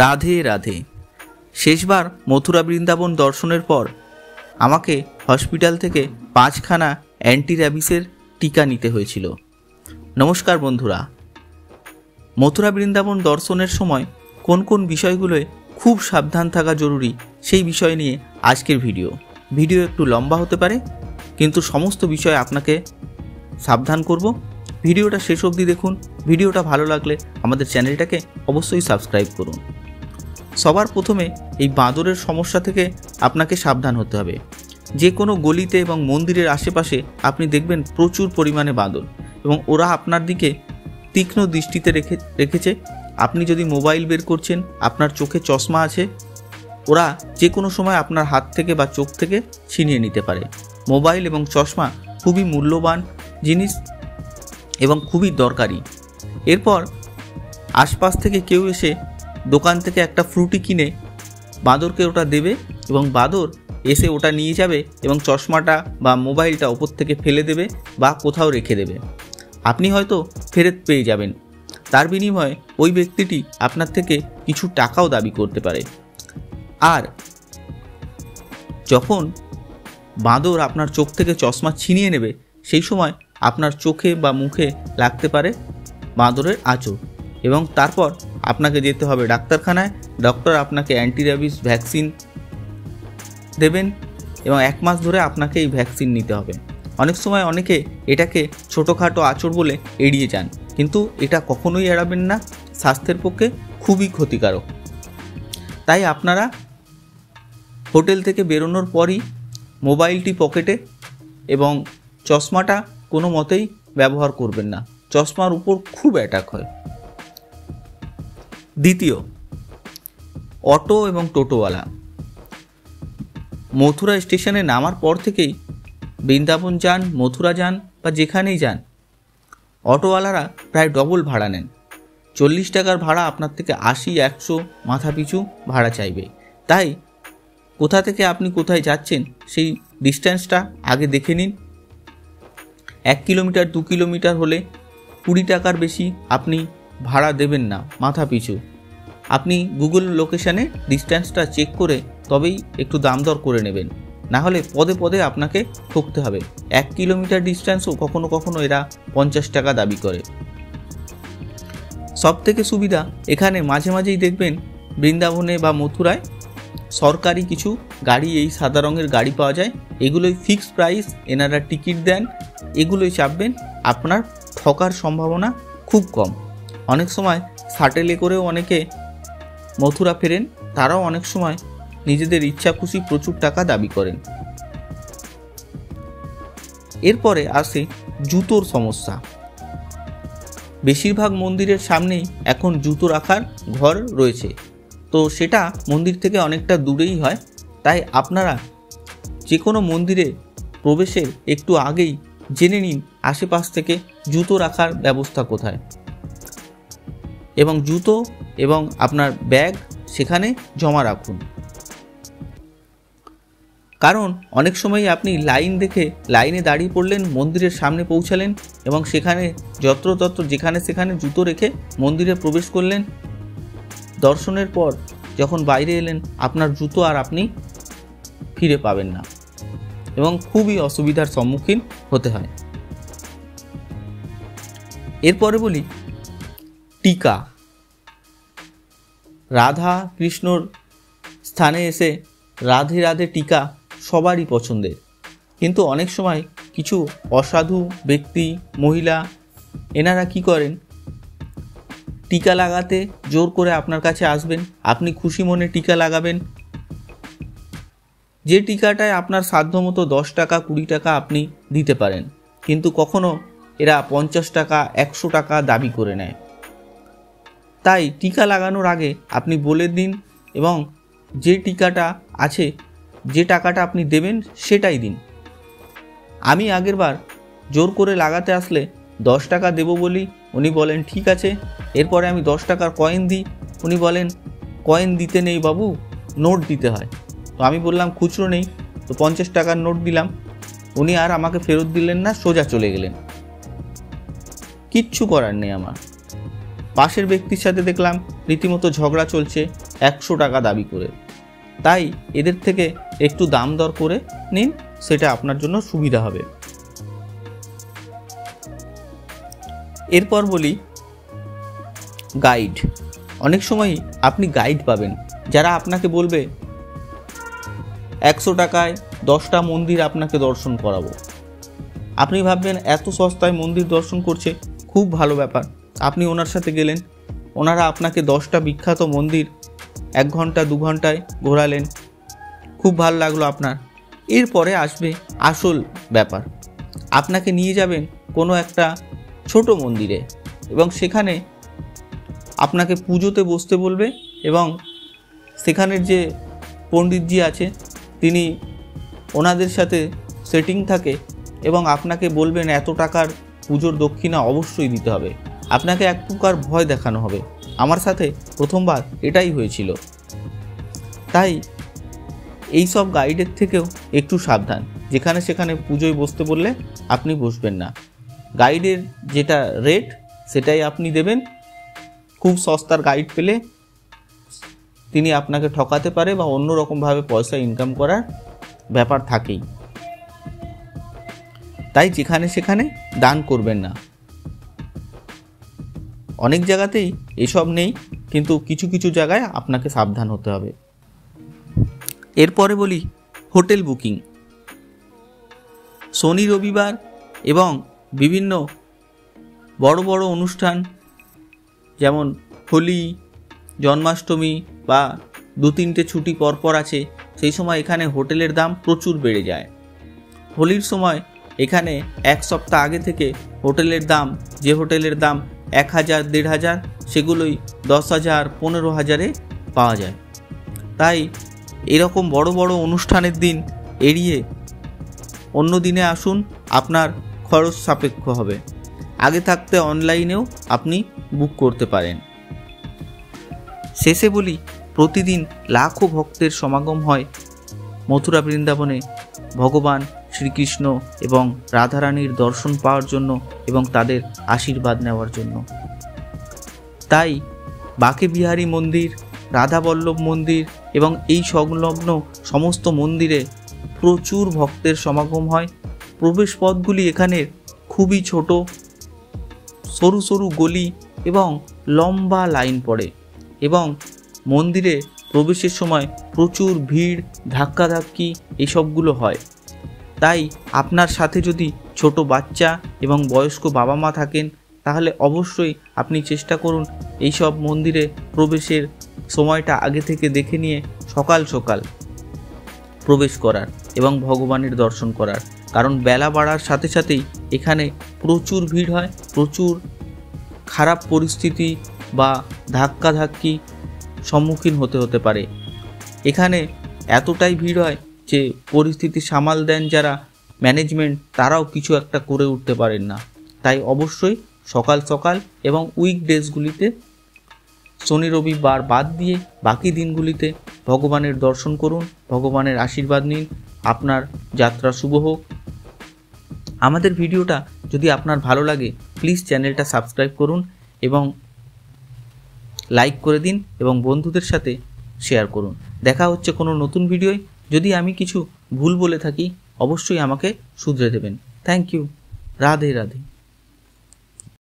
রাধে রাধে। শেষবার মথুরা বৃন্দাবন দর্শনের পর আমাকে হসপিটাল থেকে 5খানা অ্যান্টি র্যাবিসের টিকা নিতে হয়েছিল। নমস্কার বন্ধুরা, মথুরা বৃন্দাবন দর্শনের সময় কোন কোন বিষয়গুলোয় খুব সাবধান থাকা জরুরি সেই বিষয় নিয়ে আজকের ভিডিও একটু লম্বা হতে পারে, কিন্তু সমস্ত বিষয় আপনাকে সাবধান করব। ভিডিওটা শেষ অবধি দেখুন। ভিডিওটা ভালো লাগলে আমাদের চ্যানেলটাকে অবশ্যই সাবস্ক্রাইব করুন। সবার প্রথমে এই বাঁদরের সমস্যা থেকে আপনাকে সাবধান হতে হবে। যে কোনো গলিতে এবং মন্দিরের আশেপাশে আপনি দেখবেন প্রচুর পরিমাণে বাঁদর, এবং ওরা আপনার দিকে তীক্ষ্ণ দৃষ্টিতে রেখেছে। আপনি যদি মোবাইল বের করছেন, আপনার চোখে চশমা আছে, ওরা যে কোনো সময় আপনার হাত থেকে বা চোখ থেকে ছিনিয়ে নিতে পারে। মোবাইল এবং চশমা খুবই মূল্যবান জিনিস এবং খুবই দরকারি। এরপর আশপাশ থেকে কেউ এসে দোকান থেকে একটা ফ্রুটি কিনে বাঁদরকে ওটা দেবে, এবং বাঁদর এসে ওটা নিয়ে যাবে এবং চশমাটা বা মোবাইলটা ওপর থেকে ফেলে দেবে বা কোথাও রেখে দেবে। আপনি হয়তো ফেরত পেয়ে যাবেন, তার বিনিময়ে ওই ব্যক্তিটি আপনার থেকে কিছু টাকাও দাবি করতে পারে। আর যখন বাঁদর আপনার চোখ থেকে চশমা ছিনিয়ে নেবে, সেই সময় আপনার চোখে বা মুখে লাগতে পারে বাঁদরের আঁচড়, এবং তারপর আপনাকে যেতে হবে ডাক্তারখানায়। ডক্টর আপনাকে অ্যান্টি র্যাবিস ভ্যাকসিন দেবেন এবং 1 মাস ধরে আপনাকে এই ভ্যাকসিন নিতে হবে। অনেক সময় অনেকে এটাকে ছোটোখাটো আঁচড় বলে এড়িয়ে যান, কিন্তু এটা কখনোই এড়াবেন না, স্বাস্থ্যের পক্ষে খুবই ক্ষতিকারক। তাই আপনারা হোটেল থেকে বেরোনোর পরই মোবাইলটি পকেটে এবং চশমাটা কোনো মতেই ব্যবহার করবেন না। চশমার উপর খুব অ্যাটাক হয়। দ্বিতীয়, অটো এবং টোটোওয়ালা। মথুরা স্টেশনে নামার পর থেকেই বৃন্দাবন যান, মথুরা যান বা যেখানেই যান, অটোওয়ালারা প্রায় ডবল ভাড়া নেন। 40 টাকার ভাড়া আপনার থেকে 80-100 মাথা পিছু ভাড়া চাইবে। তাই কোথা থেকে আপনি কোথায় যাচ্ছেন সেই ডিস্ট্যান্সটা আগে দেখে নিন। 1 কিলোমিটার 2 কিলোমিটার হলে 20 টাকার বেশি আপনি ভাড়া দেবেন না মাথা পিছু। আপনি গুগল লোকেশানে ডিস্ট্যান্সটা চেক করে তবেই একটু দাম দর করে নেবেন, না হলে পদে পদে আপনাকে ঠকতে হবে। 1 কিলোমিটার ডিস্ট্যান্সও কখনো কখনো এরা 50 টাকা দাবি করে। সব থেকে সুবিধা এখানে মাঝে মাঝেই দেখবেন বৃন্দাবনে বা মথুরায় সরকারি কিছু গাড়ি, এই সাদা রঙের গাড়ি পাওয়া যায়। এগুলোই ফিক্সড প্রাইস, এনারা টিকিট দেন, এগুলোই চাপবেন। আপনার ঠকার সম্ভাবনা খুব কম। অনেক সময় শাটেলে করেও অনেকে মথুরা ফেরেন, তারাও অনেক সময় নিজেদের ইচ্ছা খুশি প্রচুর টাকা দাবি করেন। এরপরে আসে জুতোর সমস্যা। বেশিরভাগ মন্দিরের সামনেই এখন জুতো রাখার ঘর রয়েছে, তো সেটা মন্দির থেকে অনেকটা দূরেই হয়। তাই আপনারা যে কোনো মন্দিরে প্রবেশের একটু আগেই জেনে নিন আশেপাশ থেকে জুতো রাখার ব্যবস্থা কোথায়, এবং জুতো এবং আপনার ব্যাগ সেখানে জমা রাখুন। কারণ অনেক সময় আপনি লাইন দেখে লাইনে দাঁড়িয়ে পড়লেন, মন্দিরের সামনে পৌঁছালেন এবং সেখানে যত্রতত্র যেখানে সেখানে জুতো রেখে মন্দিরে প্রবেশ করলেন। দর্শনের পর যখন বাইরে এলেন, আপনার জুতো আর আপনি ফিরে পাবেন না এবং খুবই অসুবিধার সম্মুখীন হতে হয়। এরপরে বলি টিকা। রাধা কৃষ্ণর স্থানে এসে রাধে রাধে টিকা সবারই পছন্দের, কিন্তু অনেক সময় কিছু অসাধু ব্যক্তি, মহিলা, এনারা কি করেন, টিকা লাগাতে জোর করে আপনার কাছে আসবেন। আপনি খুশি মনে টিকা লাগাবেন। যে টিকাটায় আপনার সাধ্যমতো 10 টাকা 20 টাকা আপনি দিতে পারেন, কিন্তু কখনো এরা 50 টাকা 100 টাকা দাবি করে নেয়। তাই টিকা লাগানোর আগে আপনি বলে দিন, এবং যে টিকাটা আছে, যে টাকাটা আপনি দেবেন সেটাই দিন। আমি আগেরবার জোর করে লাগাতে আসলে 10 টাকা দেবো বলি, উনি বলেন ঠিক আছে। এরপরে আমি 10 টাকার কয়েন দিই, উনি বলেন কয়েন দিতে নেই বাবু, নোট দিতে হয়। তো আমি বললাম খুচরো নেই, তো 50 টাকার নোট দিলাম। উনি আর আমাকে ফেরত দিলেন না, সোজা চলে গেলেন। কিচ্ছু করার নেই আমার। পাশের ব্যক্তির সাথে দেখলাম রীতিমতো ঝগড়া চলছে 100 টাকা দাবি করে। তাই এদের থেকে একটু দাম দর করে নিন, সেটা আপনার জন্য সুবিধা হবে। এরপর বলি গাইড। অনেক সময়ই আপনি গাইড পাবেন যারা আপনাকে বলবে 100 টাকায় 10টা মন্দির আপনাকে দর্শন করাবো। আপনি ভাববেন এত সস্তায় মন্দির দর্শন করছে, খুব ভালো ব্যাপার। আপনি ওনার সাথে গেলেন, ওনারা আপনাকে 10টা বিখ্যাত মন্দির 1 ঘন্টা 2 ঘন্টায় ঘোরালেন, খুব ভালো লাগলো আপনার। এরপরে আসবে আসল ব্যাপার, আপনাকে নিয়ে যাবেন কোনো একটা ছোট মন্দিরে এবং সেখানে আপনাকে পুজোতে বসতে বলবে এবং সেখানের যে পণ্ডিতজি আছে তিনি ওনাদের সাথে সেটিং থাকে এবং আপনাকে বলবেন এত টাকার পুজোর দক্ষিণা অবশ্যই দিতে হবে। আপনাকে এক প্রকার ভয় দেখানো হবে। আমার সাথে প্রথমবার এটাই হয়েছিল। তাই এই সব গাইডের থেকেও একটু সাবধান। যেখানে সেখানে পুজোয় বসতে বললে আপনি বসবেন না। গাইডের যেটা রেট সেটাই আপনি দেবেন। খুব সস্তার গাইড পেলে তিনি আপনাকে ঠকাতে পারে বা অন্য রকমভাবে পয়সা ইনকাম করার ব্যাপার থাকেই। তাই যেখানে সেখানে দান করবেন না। অনেক জায়গাতেই এসব নেই, কিন্তু কিছু কিছু জায়গায় আপনাকে সাবধান হতে হবে। এরপরে বলি হোটেল বুকিং। শনি রবিবার এবং বিভিন্ন বড় বড় অনুষ্ঠান যেমন হোলি, জন্মাষ্টমী বা 2-3টে ছুটি পরপর আছে, সেই সময় এখানে হোটেলের দাম প্রচুর বেড়ে যায়। হোলির সময় এখানে 1 সপ্তাহ আগে থেকে হোটেলের দাম, যে হোটেলের দাম 1000-1500 সেগুলোই 10,000 15,000-এ পাওয়া যায়। তাই এরকম বড় বড় অনুষ্ঠানের দিন এড়িয়ে অন্য দিনে আসুন, আপনার খরচ সাপেক্ষ হবে। আগে থাকতে অনলাইনেও আপনি বুক করতে পারেন। শেষে বলি, প্রতিদিন লাখো ভক্তের সমাগম হয় মথুরা বৃন্দাবনে ভগবান শ্রীকৃষ্ণ এবং রাধারানীর দর্শন পাওয়ার জন্য এবং তাদের আশীর্বাদ নেওয়ার জন্য। তাই বাঁকে বিহারী মন্দির, রাধাবল্লভ মন্দির এবং এই সংলগ্ন সমস্ত মন্দিরে প্রচুর ভক্তের সমাগম হয়। প্রবেশ পথগুলি এখানের খুবই ছোট, সরু সরু গলি এবং লম্বা লাইন পড়ে এবং মন্দিরে প্রবেশের সময় প্রচুর ভিড়, ধাক্কাধাক্কি এসবগুলো হয়। তাই আপনার সাথে যদি ছোট বাচ্চা এবং বয়স্ক বাবা মা থাকেন তাহলে অবশ্যই আপনি চেষ্টা করুন এইসব মন্দিরে প্রবেশের সময়টা আগে থেকে দেখে নিয়ে সকাল সকাল প্রবেশ করার এবং ভগবানের দর্শন করার। কারণ বেলা বাড়ার সাথে সাথেই এখানে প্রচুর ভিড় হয়, প্রচুর খারাপ পরিস্থিতি বা ধাক্কাধাক্কি সম্মুখীন হতে পারে। এখানে এতটাই ভিড় হয় যে পরিস্থিতি সামাল দেন যারা ম্যানেজমেন্ট, তারাও কিছু একটা করে উঠতে পারেন না। তাই অবশ্যই সকাল সকাল এবং উইকডেজগুলিতে, শনি রবিবার বাদ দিয়ে বাকি দিনগুলিতে ভগবানের দর্শন করুন, ভগবানের আশীর্বাদ নিন। আপনার যাত্রা শুভ হোক। আমাদের ভিডিওটা যদি আপনার ভালো লাগে প্লিজ চ্যানেলটা সাবস্ক্রাইব করুন এবং লাইক করে দিন এবং বন্ধুদের সাথে শেয়ার করুন। দেখা হচ্ছে কোনো নতুন ভিডিওয়। যদি আমি কিছু ভুল বলে থাকি অবশ্যই আমাকে শুধরে দেবেন। Thank you. রাধে রাধে।